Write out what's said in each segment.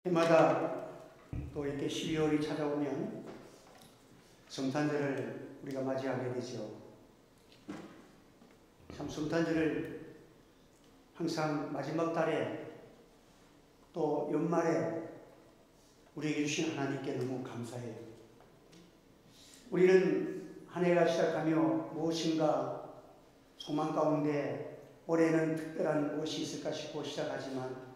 해마다 또 이렇게 12월이 찾아오면 성탄절을 우리가 맞이하게 되죠. 참 성탄절을 항상 마지막 달에 또 연말에 우리에게 주신 하나님께 너무 감사해요. 우리는 한 해가 시작하며 무엇인가 소망 가운데 올해는 특별한 무엇이 있을까 싶고 시작하지만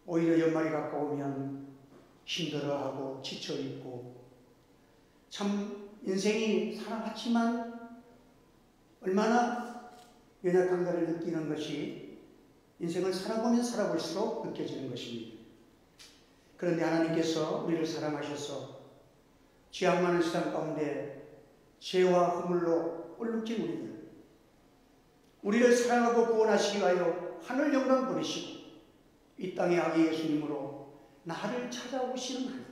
오히려 연말이 가까우면 힘들어하고 지쳐있고 참 인생이 살아왔지만 얼마나 연약한가를 느끼는 것이 인생을 살아보면 살아볼수록 느껴지는 것입니다. 그런데 하나님께서 우리를 사랑하셔서 죄악 많은 세상 가운데 죄와 허물로 얼룩진 우리를 사랑하고 구원하시기 위하여 하늘 영광 보내시고 이 땅의 아기 예수님으로 나를 찾아오시는 하나님.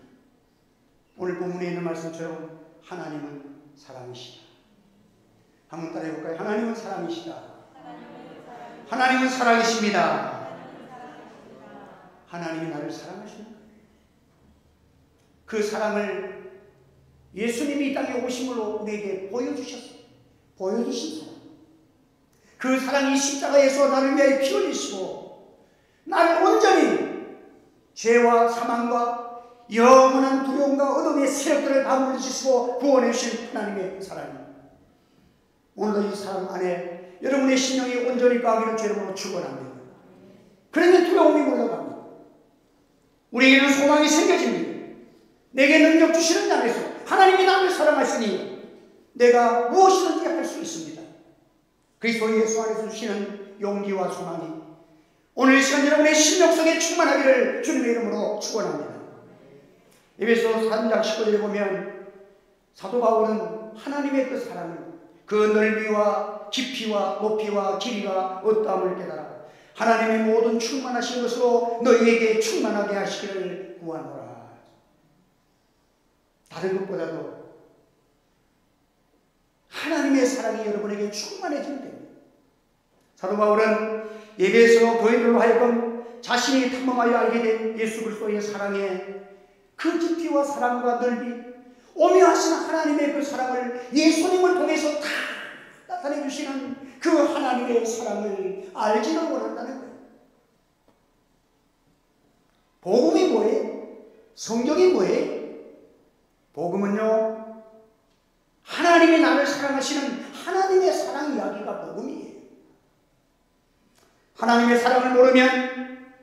오늘 본문에 있는 말씀처럼 하나님은 사랑이시다. 한번 따라해볼까요? 하나님은 사랑이시다. 하나님은 사랑이십니다. 하나님이 나를 사랑하시는 거예요. 그 사랑을 예수님이 이 땅에 오심으로 우리에게 보여주셨어요. 보여주신 사랑. 그 사랑이 십자가에서 나를 위하여 피 흘리시고 나를 온전히 죄와 사망과 영원한 두려움과 어둠의 세력들을 다 물리치시고 구원해 주신 하나님의 사랑입니다. 오늘도 이 사랑 안에 여러분의 심령이 온전히 거하기를 주님으로 축원합니다. 그러면 두려움이 물러갑니다. 우리에게는 소망이 생겨집니다. 내게 능력 주시는 자에서 하나님이 나를 사랑하시니 내가 무엇이든지 할 수 있습니다. 그리스도 예수 안에서 주시는 용기와 소망이 오늘 이 시간 여러분의 심령 속에 충만하기를 주님의 이름으로 축원합니다. 에베소 3장 19절에 보면 사도 바울은 하나님의 그 사랑을 그 넓이와 깊이와 높이와 길이가 어떠함을 깨달아 하나님의 모든 충만하신 것으로 너희에게 충만하게 하시기를 구하노라. 다른 것보다도 하나님의 사랑이 여러분에게 충만해지면 됩니다. 사도 바울은 에베소 교인들로 하여금 자신이 탐험하여 알게 된 예수 그리스도의 사랑의 그 깊이와 사랑과 넓이, 오묘하신 하나님의 그 사랑을 예수님을 통해서 다 나타내 주시는 그 하나님의 사랑을 알지를 원한다는 거예요. 복음이 뭐예요? 성경이 뭐예요? 복음은요, 하나님이 나를 사랑하시는 하나님의 사랑 이야기가 복음이에요. 하나님의 사랑을 모르면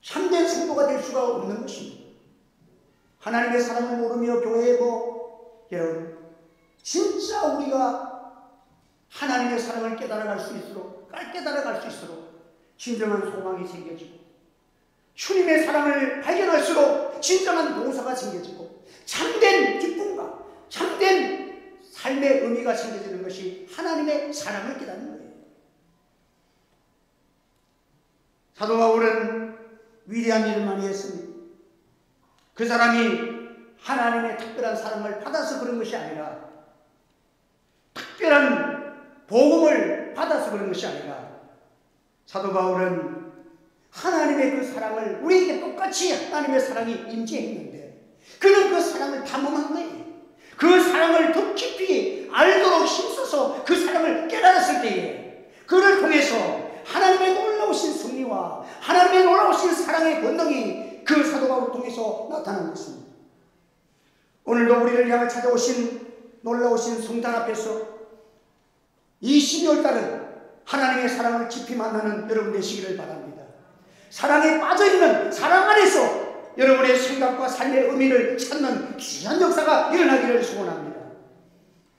참된 성도가 될 수가 없는 것입니다. 하나님의 사랑을 모르며 교회에 여러분 진짜 우리가 하나님의 사랑을 깨달아갈 수 있도록 진정한 소망이 생겨지고 주님의 사랑을 발견할수록 진정한 봉사가 생겨지고 참된 기쁨과 참된 삶의 의미가 생겨지는 것이 하나님의 사랑을 깨닫는 거예요. 사도 바울은 위대한 일을 많이 했습니다. 그 사람이 하나님의 특별한 사랑을 받아서 그런 것이 아니라 특별한 복음을 받아서 그런 것이 아니라 사도 바울은 하나님의 그 사랑을 우리에게 똑같이 하나님의 사랑이 임재했는데 그는 그 사랑을 탐험한 거예요. 그 사랑을 더 깊이 알도록 힘써서 그 사랑을 깨달았을 때에 그를 통해서 하나님의 놀라우신 승리와 하나님의 놀라우신 사랑의 권능이 그 사도 바울을 통해서 나타난 것입니다. 오늘도 우리를 향해 찾아오신 놀라우신 성탄 앞에서 이 12월 달은 하나님의 사랑을 깊이 만나는 여러분 되시기를 바랍니다. 사랑에 빠져있는 사랑 안에서 여러분의 생각과 삶의 의미를 찾는 귀한 역사가 일어나기를 소원합니다.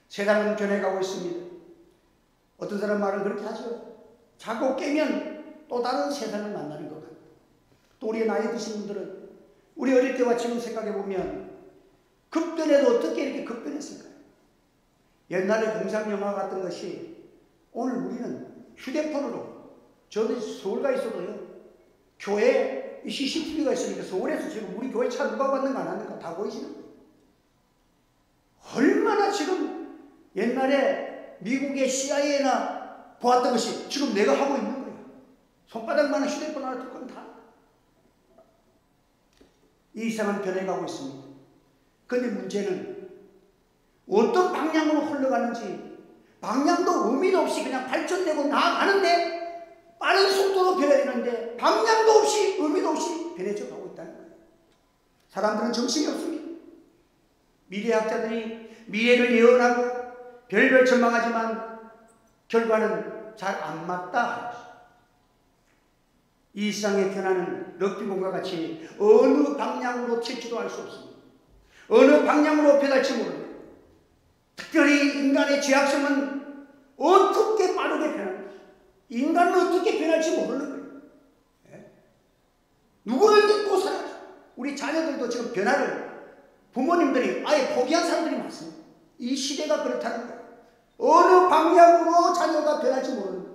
세상은 변해가고 있습니다. 어떤 사람 말은 그렇게 하죠. 자고 깨면 또 다른 세상을 만나는 것 같아요. 또 우리 나이 드신 분들은 우리 어릴 때와 지금 생각해보면 급변해도 어떻게 이렇게 급변했을까요? 옛날에 공상영화 같은 것이 오늘 우리는 휴대폰으로 저도 서울 가 있어도요 교회 CCTV가 있으니까 서울에서 지금 우리 교회 차 누가 왔는가 안 왔는가 다 보이시는 거예요. 얼마나 지금 옛날에 미국의 CIA나 보았던 것이 지금 내가 하고 있는 거예요. 손바닥만한 휴대폰 하나 듣고는 다 이 세상은 변해가고 있습니다. 그런데 문제는 어떤 방향으로 흘러가는지 방향도 의미도 없이 그냥 발전되고 나아가는데 빠른 속도로 변해되는데 방향도 없이 의미도 없이 변해져 가고 있다는 거예요. 사람들은 정신이 없습니다. 미래학자들이 미래를 예언하고 별별 전망하지만 결과는 잘 안 맞다. 이 세상의 변화는 럭비공과 같이 어느 방향으로 튈지도 알 수 없습니다. 어느 방향으로 변할지 모릅니다. 특별히 인간의 죄악성은 어떻게 빠르게 변하는지, 인간은 어떻게 변할지 모르는 거예요. 예? 누구를 믿고 살아야죠. 우리 자녀들도 지금 변화를 부모님들이 아예 포기한 사람들이 많습니다. 이 시대가 그렇다는 거예요. 어느 방향으로 자녀가 변할지 모르는 거예요.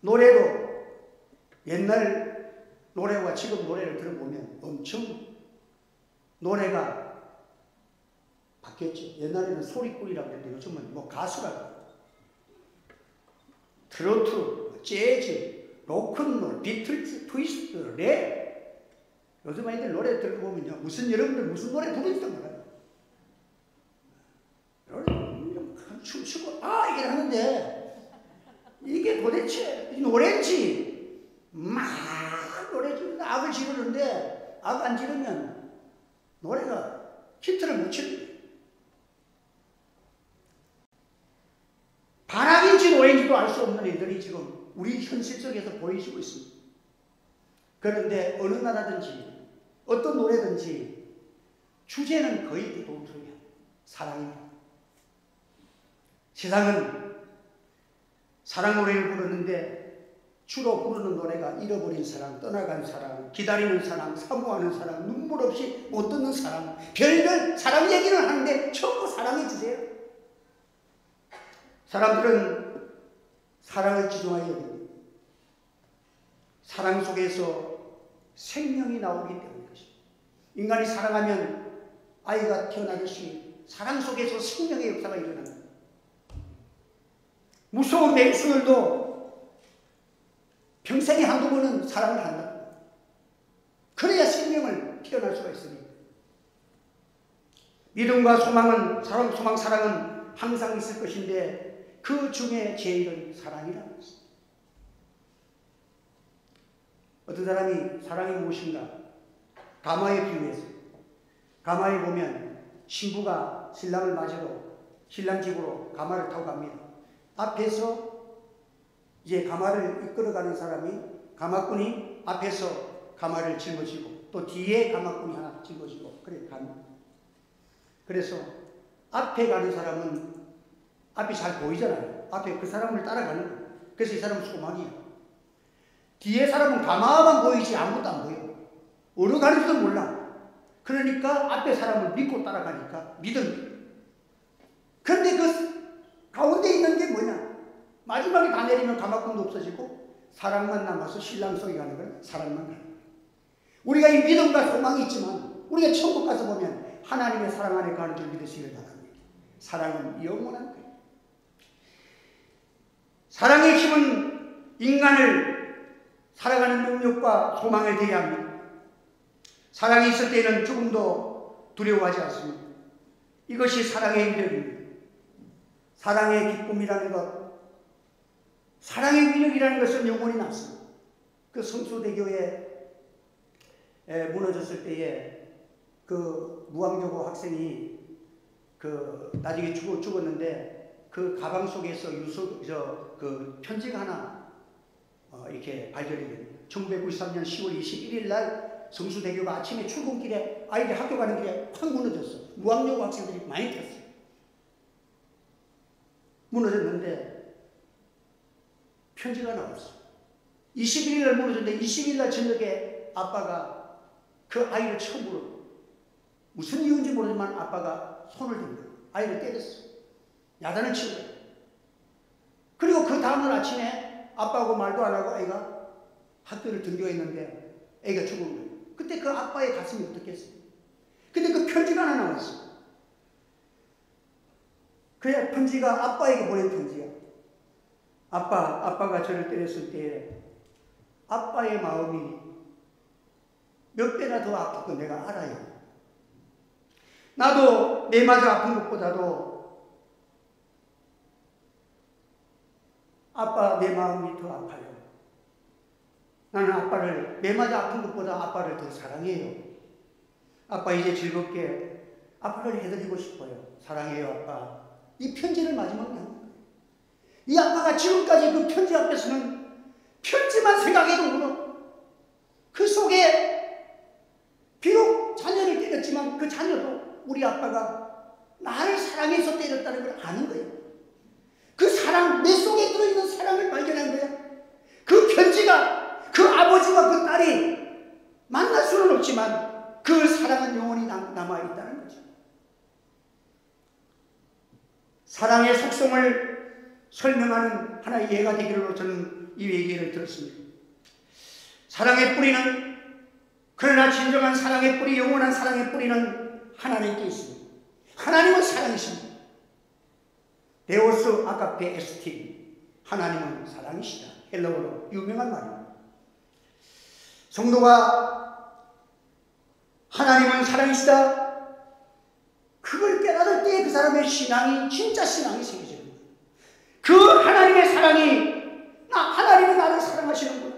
노래도 옛날 노래와 지금 노래를 들어보면 엄청 노래가 바뀌었죠. 옛날에는 소리꾼이라고 했는데 요즘은 뭐 가수라고. 트로트, 재즈, 로큰롤, 비틀즈, 트위스트, 랩. 요즘 아이들 노래 들어보면요. 여러분들 무슨 노래 부르지도 몰라요. 춤추고, 이게 하는데, 이게 도대체 노래인지, 막 노래 지르는데, 악을 지르는데, 악 안 지르면 노래가 히트를 못 치는 거예요. 반악인지 노래인지도 알 수 없는 애들이 지금 우리 현실 속에서 보이시고 있습니다. 그런데 어느 나라든지 어떤 노래든지 주제는 거의 대부분이에요. 사랑입니다. 세상은 사랑 노래를 부르는데 주로 부르는 노래가 잃어버린 사랑, 떠나간 사랑, 기다리는 사랑, 사모하는 사랑, 눈물 없이 못 듣는 사랑, 별별 사랑 얘기를 하는데 전부 사랑의 주제예요. 사람들은 사랑을 지중하게 됩니다. 사랑 속에서 생명이 나오기 때문인 것입니다. 인간이 사랑하면 아이가 태어나듯이 사랑 속에서 생명의 역사가 일어납니다. 무서운 맹수들도 평생에 한두 번은 사랑을 한다. 그래야 생명을 태어날 수가 있습니다. 믿음과 소망은, 소망, 사랑은 항상 있을 것인데 그 중에 제일은 사랑이라는 것입니다. 어떤 사람이 사랑이 무엇인가? 가마에 비유해서. 가마에 보면 신부가 신랑을 맞으러 신랑 집으로 가마를 타고 갑니다. 앞에서 이제 가마를 이끌어가는 사람이, 가마꾼이 앞에서 가마를 짊어지고 또 뒤에 가마꾼이 하나 짊어지고 그래 갑니다. 그래서 앞에 가는 사람은 앞이 잘 보이잖아요. 앞에 그 사람을 따라가는 거예요. 그래서 이 사람은 소망이에요. 뒤에 사람은 가마만 보이지 아무것도 안 보여. 어디로 가는지도 몰라. 그러니까 앞에 사람을 믿고 따라가니까 믿음이에요. 그런데 그 가운데 있는 게 뭐냐? 마지막에 다 내리면 가마꾼도 없어지고 사랑만 남아서 신랑 속에 가는 건 사랑만 가는 거예요. 우리가 이 믿음과 소망이 있지만 우리가 천국 가서 보면 하나님의 사랑 안에 가는 줄 믿으시길 바랍니다. 사랑은 영원한 거예요. 사랑의 힘은 인간을 살아가는 능력과 소망을 대해합니다. 사랑이 있을 때는 조금도 두려워하지 않습니다. 이것이 사랑의 위력입니다. 사랑의 기쁨이라는 것, 사랑의 위력이라는 것은 영원히 남습니다. 그 성수대교에 무너졌을 때에 그 무왕여고 학생이 나중에 죽었는데 그 가방 속에서 그 편지가 하나 이렇게 발견이 됩니다. 1993년 10월 21일 날 성수대교가 아침에 출근길에 아이들이 학교 가는 길에 확 무너졌어. 무학여고 학생들이 많이 탔어요. 무너졌는데 편지가 나왔어. 21일 날 무너졌는데 20일 날 저녁에 아빠가 그 아이를 처음으로 무슨 이유인지 모르지만 아빠가 손을 든 거예요. 아이를 때렸어. 야단을 친 거예요. 그리고 그 다음날 아침에 아빠하고 말도 안 하고 아이가 학교를 등교했는데 애가 죽은 거예요. 그때 그 아빠의 가슴이 어떻겠어요? 근데 그 편지가 하나 나왔어. 그 편지가 아빠에게 보낸 편지야. 아빠가 저를 때렸을 때 아빠의 마음이 몇 배나 더 아프고 내가 알아요. 나도 매 맞아 아픈 것보다도 아빠 내 마음이 더 아파요. 나는 아빠를 매 맞아 아픈 것보다 아빠를 더 사랑해요. 아빠 이제 즐겁게 아빠를 해드리고 싶어요. 사랑해요 아빠. 이 편지를 마지막에 하는 거예요. 이 아빠가 지금까지 그 편지 앞에서는 편지만 생각해도 울어. 그 속에 비록 자녀를 때렸지만 그 자녀도 우리 아빠가 나를 사랑해서 때렸다는 걸 아는 거예요. 그 사랑, 내 속에 들어있는 사랑을 발견한 거야. 그 편지가 그 아버지와 그 딸이 만날 수는 없지만 그 사랑은 영원히 남아있다는 거죠. 사랑의 속성을 설명하는 하나의 예가 되기로 저는 이 얘기를 들었습니다. 사랑의 뿌리는, 그러나 진정한 사랑의 뿌리, 영원한 사랑의 뿌리는 하나님께 있습니다. 하나님은 사랑이십니다. 데오스 아가페 에스틴, 하나님은 사랑이시다. 헬라어로 유명한 말입니다. 성도가 하나님은 사랑이시다, 그걸 깨달을 때 그 사람의 신앙이, 진짜 신앙이 생기죠. 그 하나님의 사랑이, 하나님은 나를 사랑하시는구나.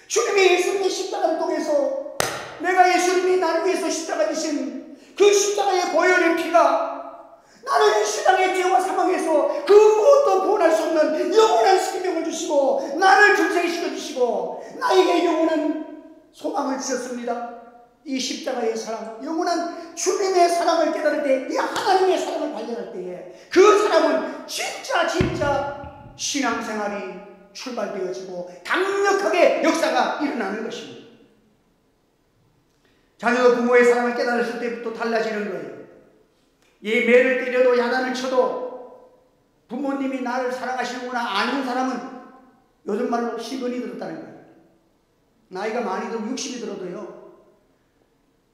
주님이 예수님의 십자가를 통해서 내가 예수님이 나를 위해서 십자가 지신 그 십자가의 보혈의 피가 나를 이 세상의 죄와 사망에서 그 무엇도 구원할 수 없는 영원한 생명을 주시고 나를 중생시켜 주시고 나에게 영원한 소망을 주셨습니다. 이 십자가의 사랑, 영원한 주님의 사랑을 깨달을 때, 이 하나님의 사랑을 발견할 때에 그 사람은 진짜 신앙생활이 출발되어지고 강력하게 역사가 일어나는 것입니다. 자녀도 부모의 사랑을 깨달았을 때부터 달라지는 거예요. 이 매를 때려도 야단을 쳐도 부모님이 나를 사랑하시는구나 아는 사람은 요즘 말로 시근이 들었다는 거예요. 나이가 많이 들면 60이 들어도요,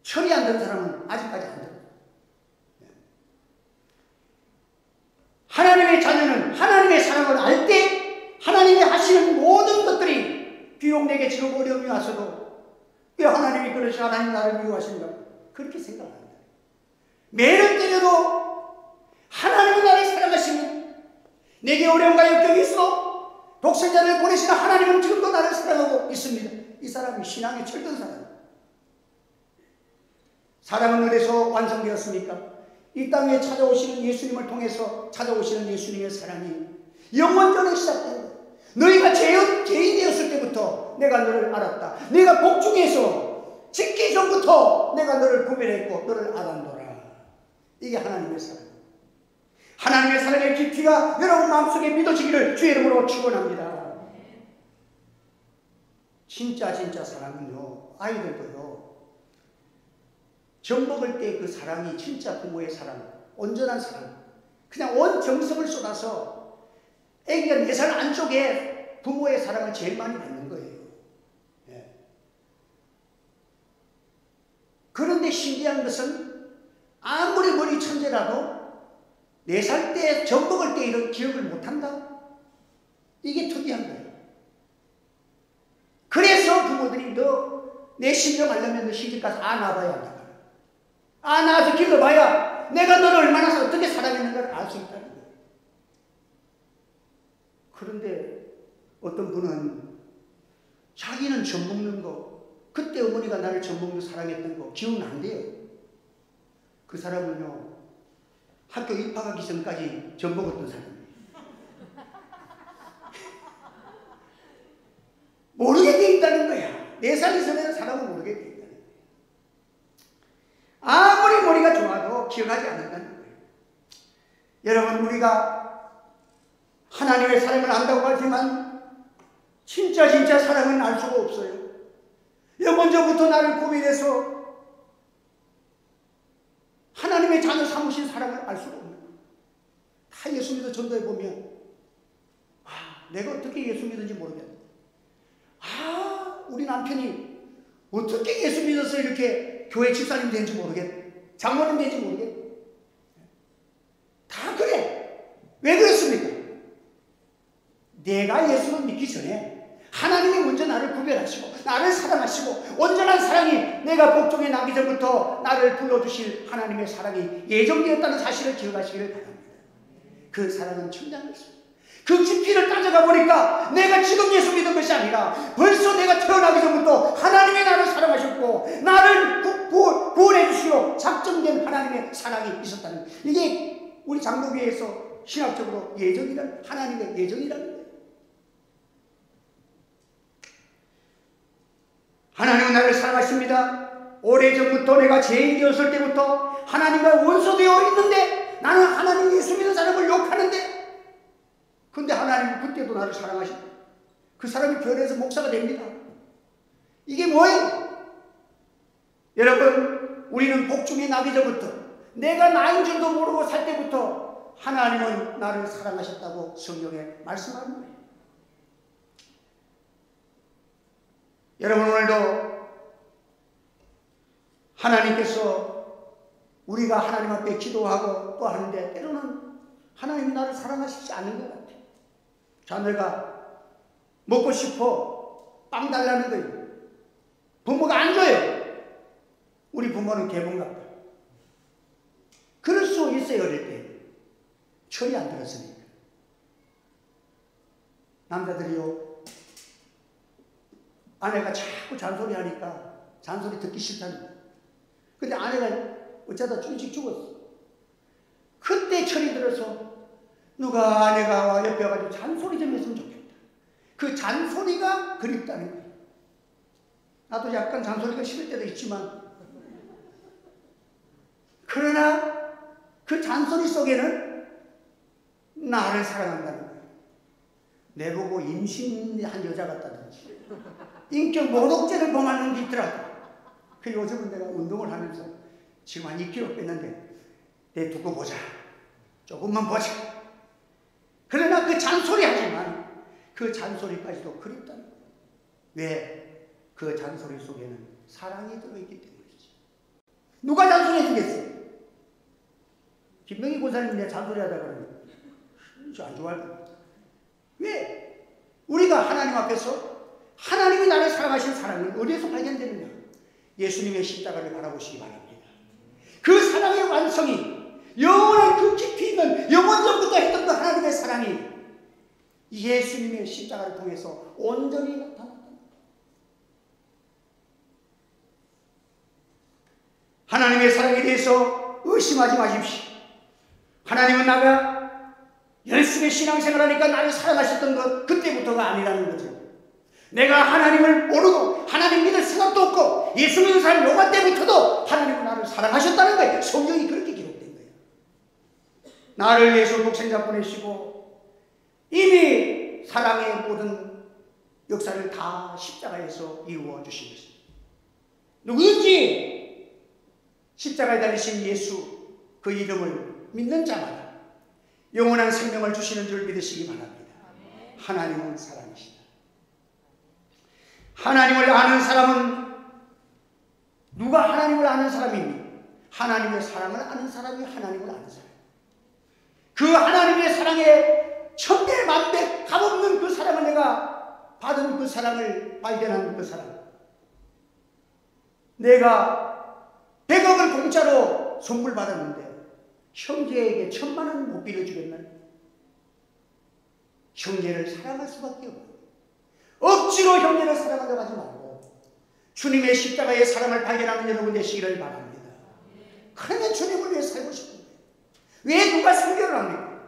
철이 안 드는 사람은 아직까지 안 들어요. 하나님의 자녀는 하나님의 사랑을 알 때 하나님이 하시는 모든 것들이, 비록 내게 지금 어려움이 왔어도 왜 하나님이 그러시, 하나님 나를 미워하신가, 그렇게 생각합니다. 매를 때려도 하나님이 나를 사랑하시면, 내게 어려움과 역경이 있어 독생자를 보내시는 하나님은 지금도 나를 사랑하고 있습니다. 이 사람이 신앙의 철든 사람입니다. 사랑은 어디서 완성되었습니까? 이 땅에 찾아오시는 예수님을 통해서 찾아오시는 예수님의 사랑이 영원전에 시작된 거예요. 너희가 죄인 되었을 때부터 내가 너를 알았다. 내가 복중에서 짓기 전부터 내가 너를 구별했고 너를 알았노라. 이게 하나님의 사랑. 하나님의 사랑의 깊이가 여러분 마음속에 믿어지기를 주의 이름으로 축원합니다. 진짜 사랑은요, 아이들도요, 젖 먹을 때 그 사랑이 진짜 부모의 사랑, 온전한 사랑, 그냥 온 정성을 쏟아서 애기가 4살 안쪽에 부모의 사랑을 제일 많이 받는 거예요. 예. 그런데 신기한 것은 아무리 머리 천재라도 4살 때 젖 먹을 때 이런 기억을 못한다? 이게 특이한 거예요. 그래서 부모들이 너 내 신경 알려면 너 시집가서 낳아봐야 한다. 낳아서 길러봐야 내가 너를 얼마나 어떻게 사랑했는가를 알 수 있다는 거예요. 그런데 어떤 분은 자기는 젖 먹는 거, 그때 어머니가 나를 젖 먹는 사랑했던 거 기억난대요. 그 사람은요, 학교 입학하기 전까지 젖 먹었던 사람이에요. 모르게 돼 있다는 거야. 4살 이전에는 사람은 모르게 돼 있다는 거야. 아무리 머리가 좋아도 기억하지 않는다는 거예요. 여러분, 우리가 하나님의 사랑을 안다고 하지만 진짜 사랑은 알 수가 없어요. 먼저부터 나를 구별해서 하나님의 자녀 삼으신 사랑을 알 수가 없는 거예요. 다 예수 믿어 전도해 보면 내가 어떻게 예수 믿은지 모르겠다. 우리 남편이 어떻게 예수 믿어서 이렇게 교회 집사님 된지 모르겠다. 장모님 된지 모르겠다. 다 그래. 왜 그렇습니까? 내가 예수를 믿기 전에 하나님이 먼저 나를 구별하시고 나를 사랑하시고 온전한 사랑이 내가 복종에 나기 전부터 나를 불러주실 하나님의 사랑이 예정되었다는 사실을 기억하시기를 바랍니다. 그 사랑은 청량했습니다. 그 깊이를 따져가 보니까 내가 지금 예수 믿은 것이 아니라 벌써 내가 태어나기 전부터 하나님이 나를 사랑하셨고 나를 구원해 주시려 작정된 하나님의 사랑이 있었다는 거예요. 이게 우리 장로교회에서 신학적으로 예정이라는, 하나님의 예정이라는 거예요. 하나님은 나를 사랑하십니다. 오래전부터 내가 죄인이었을 때부터 하나님과 원수되어 있는데 나는 하나님 예수 믿는 사람을 욕하는데, 근데 하나님은 그때도 나를 사랑하십니다. 그 사람이 변해서 목사가 됩니다. 이게 뭐예요? 여러분, 우리는 복중에 나기 전부터, 내가 나인 줄도 모르고 살 때부터 하나님은 나를 사랑하셨다고 성경에 말씀하는 거예요. 여러분, 오늘도 하나님께서 우리가 하나님 앞에 기도하고 또 하는데 때로는 하나님이 나를 사랑하시지 않는 것 같아요. 자녀가 먹고 싶어 빵 달라는 거예요. 부모가 안 줘요. 우리 부모는 개봉 같다. 그럴 수 있어요. 어릴 때 철이 안 들었으니까. 남자들이요, 아내가 자꾸 잔소리하니까 잔소리 듣기 싫다는 거예요. 근데 아내가 어쩌다 일찍 죽었어. 그때 철이 들어서 누가 아내가 옆에 와가지고 잔소리 좀 했으면 좋겠다. 그 잔소리가 그립다는 거예요. 나도 약간 잔소리가 싫을 때도 있지만, 그러나 그 잔소리 속에는 나를 사랑한다는 거예요. 내보고 임신한 여자 같다든지 인격 모독죄를 범하는 게 있더라고. 그 요즘은 내가 운동을 하면서 지금 한 2kg 뺐는데 내 두고 보자, 조금만 보자. 그러나 그 잔소리 하지만 그 잔소리까지도 그립다는 거예요. 왜? 그 잔소리 속에는 사랑이 들어있기 때문이지. 누가 잔소리 해주겠어요? 김명희 권사님이 내 잔소리 하다 그러면 저 안 좋아할 거예요. 왜? 우리가 하나님 앞에서 하나님이 나를 사랑하신 사랑은 어디에서 발견되느냐? 예수님의 십자가를 바라보시기 바랍니다. 그 사랑의 완성이, 영원한 그 깊이 있는 영원전부터 했던 그 하나님의 사랑이 예수님의 십자가를 통해서 온전히 나타났다. 하나님의 사랑에 대해서 의심하지 마십시오. 하나님은 나가 열심히 신앙생활하니까 나를 사랑하셨던 것, 그때부터가 아니라는 거죠. 내가 하나님을 모르고 하나님 믿을 생각도 없고 예수 믿는 사람 요가 때부터도 하나님은 나를 사랑하셨다는 거예요. 성경이 그렇게 기록된 거예요. 나를 위해서 독생자 보내시고 이미 사랑의 모든 역사를 다 십자가에서 이루어 주신 것입니다. 누구든지 십자가에 달리신 예수 그 이름을 믿는 자마다 영원한 생명을 주시는 줄 믿으시기 바랍니다. 하나님은 사랑이시다. 하나님을 아는 사람은, 누가 하나님을 아는 사람입니까? 하나님의 사랑을 아는 사람이 하나님을 아는 사람. 그 하나님의 사랑에 천배만배 값없는 그 사랑을, 내가 받은 그 사랑을 발견한 그 사람, 내가 100억을 공짜로 선물 받았는데 형제에게 1000만원 못 빌려주겠나요? 형제를 사랑할 수밖에 없어요. 억지로 형제를 사랑하려고 하지 말고 주님의 십자가의 사랑을 발견하는 여러분 되시기를 바랍니다. 그러면 주님을 위해 살고 싶은데 왜 누가 순교를 합니까?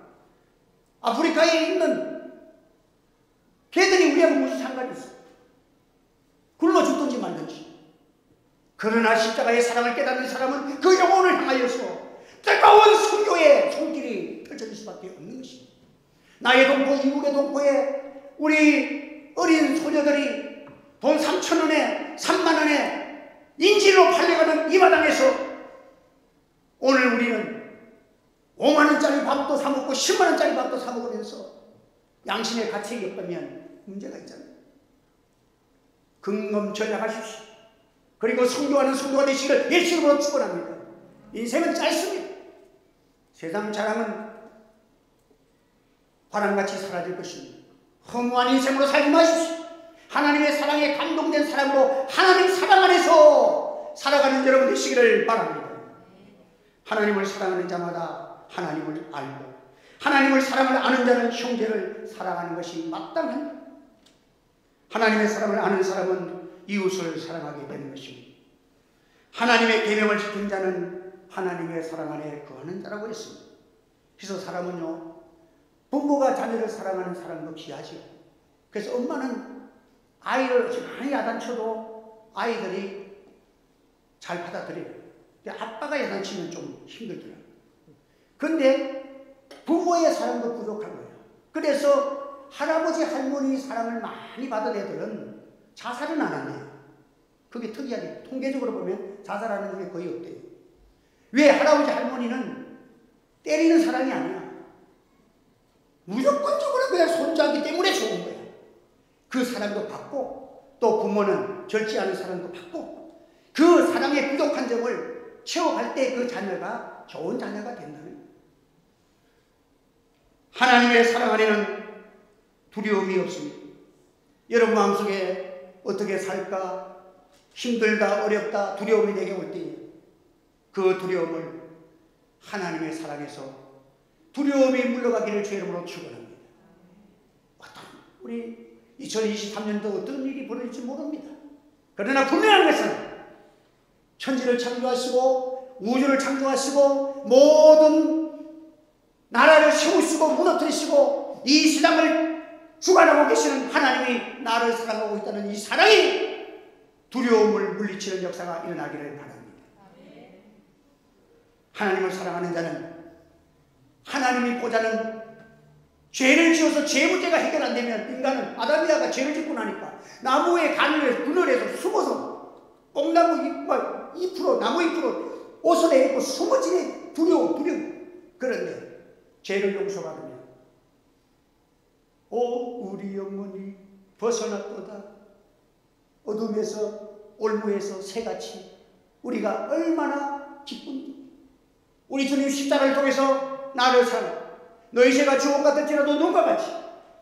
아프리카에 있는 걔들이 우리하고 무슨 상관이 있어? 굶어 죽든지 말든지. 그러나 십자가의 사랑을 깨닫는 사람은 그 영혼을 향하여서 뜨거운 순교의 손길이 펼쳐질 수밖에 없는 것입니다. 나의 동포, 이국의 동포에 우리 어린 소녀들이 돈 3,000원에 3만원에 인질로 팔려가는 이 마당에서 오늘 우리는 5만원짜리 밥도 사먹고 10만원짜리 밥도 사먹으면서 양심의 가책이 없다면 문제가 있잖아요. 근검전략하십시오. 그리고 순교하는 순교가 되시기를 예수님으로 축원합니다. 인생은 짧습니다. 세상 자랑은 바람같이 사라질 것입니다. 허무한 인생으로 살지 마십시오. 하나님의 사랑에 감동된 사람으로 하나님 사랑 안에서 살아가는 여러분 되시기를 바랍니다. 하나님을 사랑하는 자마다 하나님을 알고 하나님을 사랑을 아는 자는 형제를 사랑하는 것이 마땅합니다. 하나님의 사랑을 아는 사람은 이웃을 사랑하게 되는 것입니다. 하나님의 계명을 지킨 자는 하나님의 사랑 안에 거하는 자라고 했습니다. 그래서 사람은요, 부모가 자녀를 사랑하는 사랑도 귀하죠. 그래서 엄마는 아이를 많이 야단쳐도 아이들이 잘 받아들여요. 아빠가 야단치면 좀 힘들더라고요. 그런데 부모의 사랑도 부족한 거예요. 그래서 할아버지 할머니 사랑을 많이 받은 애들은 자살은 안 한대요. 그게 특이하게 통계적으로 보면 자살하는 게 거의 없대요. 왜? 할아버지 할머니는 때리는 사랑이 아니야. 무조건적으로 그냥 손자기 때문에 좋은 거야. 그 사랑도 받고 또 부모는 절제 않은 사랑도 받고 그 사랑의 부족한 점을 채워갈 때 그 자녀가 좋은 자녀가 된다는 거예요. 하나님의 사랑 안에는 두려움이 없습니다. 여러분 마음속에 어떻게 살까? 힘들다, 어렵다, 두려움이 내게 올 때에 그 두려움을 하나님의 사랑에서 두려움이 물러가기를 주의 이름으로 축원합니다. 우리 2023년도 어떤 일이 벌어질지 모릅니다. 그러나 분명한 것은 천지를 창조하시고 우주를 창조하시고 모든 나라를 세우시고 무너뜨리시고 이 세상을 주관하고 계시는 하나님이 나를 사랑하고 있다는 이 사랑이 두려움을 물리치는 역사가 일어나기를 바랍니다. 하나님을 사랑하는 자는 하나님이 보자는 죄를 지어서 죄 문제가 해결 안 되면 인간은 아담이아가 죄를 짓고 나니까 나무의 그늘에서 숨어서 뽕나무 잎으로 나무 잎으로 옷을 내입고 숨어지네. 두려움. 그런데 죄를 용서받으면 우리 영혼이 벗어났도다. 어둠에서 올무에서 새같이 우리가 얼마나 기쁜지. 우리 주님 십자가를 통해서 나를 사랑. 너희 죄가 주홍 같을지라도 눈과 같이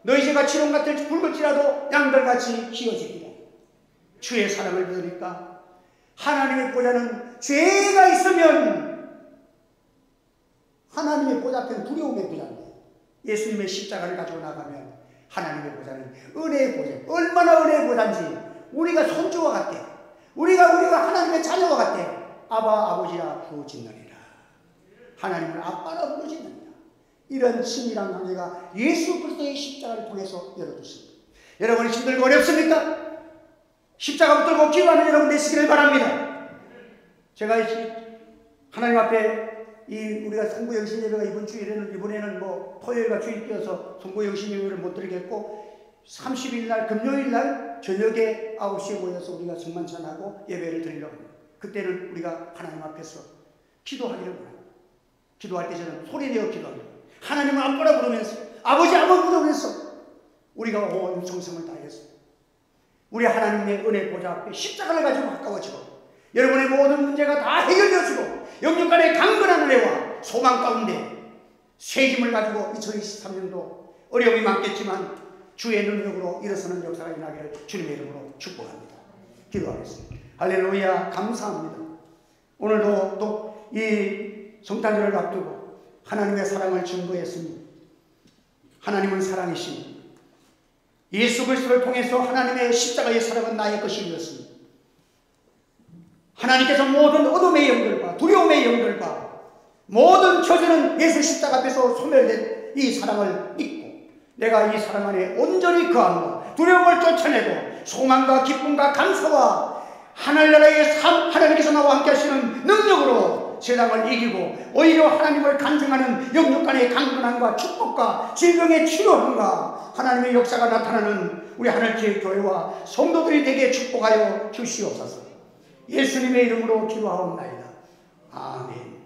너희 죄가 지롱 같을지 붉을지라도 양들같이 기어지리라. 주의 사랑을 믿으니까 하나님의 보좌는 죄가 있으면 하나님의 보좌 앞에는 두려움의 보좌인데 예수님의 십자가를 가지고 나가면 하나님의 보좌는 은혜의 보좌. 얼마나 은혜의 보좌인지 우리가 손주와 같대. 우리가 하나님의 자녀와 같대. 아바 아버지라 부르짖느니라. 하나님을 아빠라 부르짖느니라. 이런 친밀한 관계가 예수 그리스도의 십자가를 통해서 열어줬습니다. 여러분이 힘들고 어렵습니까? 십자가 붙들고 기도하는 여러분 되시기를 바랍니다. 제가 하나님 앞에 우리가 성부영신 예배가 이번에는 토요일과 주일 끼어서 성부영신 예배를 못 드리겠고 30일 날 금요일 날 저녁에 9시에 모여서 우리가 성만찬하고 예배를 드리려고 합니다. 그때는 우리가 하나님 앞에서 기도하기를 바랍니다. 기도할 때 저는 소리내어 기도합니다. 하나님을 아버라 부르면서 아버지 부르면서 우리가 온 정성을 다해서 우리 하나님의 은혜 보좌 앞에 십자가를 가지고 가까워지고 여러분의 모든 문제가 다 해결되어지고 영육간의 강건한 은혜와 소망 가운데 새 힘을 가지고 2023년도 어려움이 많겠지만 주의 능력으로 일어서는 역사가 일어나기를 주님의 이름으로 축복합니다. 기도하겠습니다. 할렐루야. 감사합니다. 오늘도 또 이 성탄절을 앞두고 하나님의 사랑을 증거했습니다. 하나님은 사랑이십니다. 예수 그리스도를 통해서 하나님의 십자가의 사랑은 나의 것이 되었습니다. 하나님께서 모든 어둠의 영들과 두려움의 영들과 모든 저주는 예수 십자가 앞에서 소멸된 이 사랑을 믿고 내가 이 사랑 안에 온전히 거하고 두려움을 쫓아내고 소망과 기쁨과 감사와 하늘나라의 삶 하나님께서 나와 함께 하시는 능력으로 세상을 이기고 오히려 하나님을 간증하는 영육간의 강건함과 축복과 질병의 치료함과 하나님의 역사가 나타나는 우리 하늘교회 교회와 성도들이 되게 축복하여 주시옵소서. 예수님의 이름으로 기도하옵나이다. 아멘.